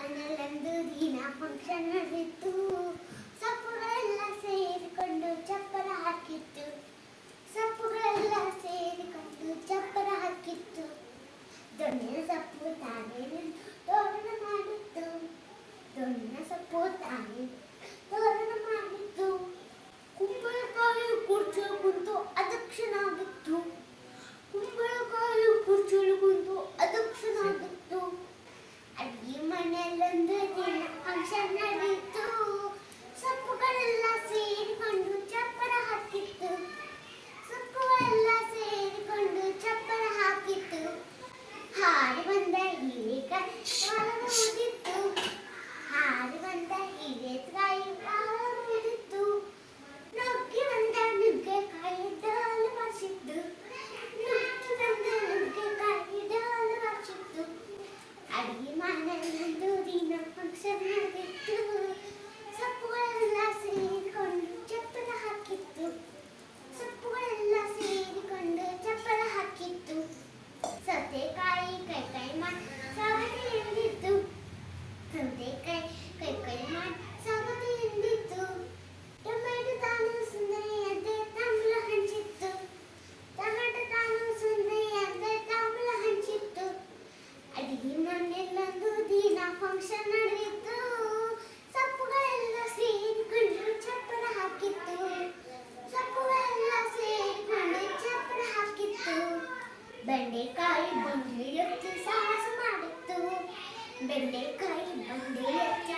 ಮನೆಯಲ್ಲೊಂದು ದಿನ ಫಂಕ್ಷನ್ ನಡೆದಿತ್ತು. ಸೊಪ್ಪುಗಳೆಲ್ಲ ಸೇರಿಕೊಂಡು ಚಪ್ಪರ ಹಾಕಿತ್ತು. ಸೊಪ್ಪುಗಳೆಲ್ಲ ಸೇರಿಕೊಂಡು ಚಪ್ಪರ ಹಾಕಿತ್ತು. ದೊಣ್ಣಿನ ಸೊಪ್ಪು ತಾನೇ ತೋರಣ ಮಾಡಿತ್ತು. ದೊಣ್ಣಿನ ಸೊಪ್ಪು ತಾನೇ ತೋರಣ ಮಾಡಿತ್ತು. ಕುಂಬಳಕಾಯಿ ಕುರ್ಚಲು ಕುಂತು ಅದಕ್ಷನಾಗಿತ್ತು. ಕುಂಬಳಕಾಯಿ ಕುರ್ಚಲು ಕುಂತು ಅದಕ್ಷನಾಗಿತ್ತು. ಅಡ್ಗೆ ಮನೆಯಲ್ಲೊಂದು ದಿನ ಫಂಕ್ಷನ್ ನಡೆಯಿತು. ಸೊಪ್ಪುಗಳೆಲ್ಲ ಸೇರಿಕೊಂಡು ಚಪ್ಪರ ಹಾಕಿತ್ತು. ಸೊಪ್ಪುಗಳೆಲ್ಲ ಸೇರಿಕೊಂಡು ಚಪ್ಪರ ಹಾಕಿತ್ತು. ಹಾರಿ ಬಂದ ಹೀರೆಕಾಯಿ ಬಾಲ ಊದಿತ್ತು. ಹಾರಿ ಬಂದ ಹೀರೆಕಾಯಿ ಬಾಲ ಊದಿತ್ತು. ನುಗ್ಗಿ ಬಂದ ನುಗ್ಗೆಕಾಯಿ ಡಾಲು ಬಾರಿಸಿತ್ತು. ನುಗ್ಗಿ ಬಂದ ನುಗ್ಗೆಕಾಯಿ ಡಾಲು ಬಾರಿಸಿತ್ತು. ಅಡಿಗೆ ಮನೆಯಲ್ಲೊಂದು ದಿನ ಫಂಕ್ಷನ್ ನಡೆದಿತ್ತು. ಸೊಪ್ಪುಗಳೆಲ್ಲ ಸೇರಿಕೊಂಡು ಚಪ್ಪರ ಹಾಕಿತ್ತು. ಸೊಪ್ಪುಗಳೆಲ್ಲ ಸೇರಿಕೊಂಡು ಚಪ್ಪರ ಹಾಕಿತ್ತು. ಸೌತೆಕಾಯಿ ಕೈ ಮಾಡಿ ಸೌತೆ ಎಂದಿತ್ತು. ಸೌತೆಕಾಯಿ ಕೈ ಮಾಡಿ ಸೌತೆ ಎಂದಿತ್ತು. ಟೊಮೆಟೊ ತಾನು ಸುಂದರಿಯಂತೆ ತಾಂಬೂಲ ಹಂಚಿತ್ತು. ಟೊಮೆಟೊ ತಾನು ಸುಂದರಿಯಂತೆ ತಾಂಬೂಲ ಹಂಚಿತ್ತು. ಅಡಿಗೆ ಮನೆಯಲ್ಲೊಂದು ದಿನ ಫಂಕ್ಷನ್ ನಡೆಯಿತು. ಸೊಪ್ಪುಗಳೆಲ್ಲ ಸೇರಿಕೊಂಡು ಚಪ್ಪರ ಹಾಕಿತ್ತು. ಸೊಪ್ಪುಗಳೆಲ್ಲ ಸೇರಿಕೊಂಡು ಚಪ್ಪರ ಹಾಕಿತ್ತು. ಬೆಂಡೆಕಾಯಿ ಬಂಡೆ ಎತ್ತಿ ಸಾಹಸ ಮಾಡಿತ್ತು. ಬೆಂಡೆಕಾಯಿ ಬಂಡೆ ಎತ್ತಿ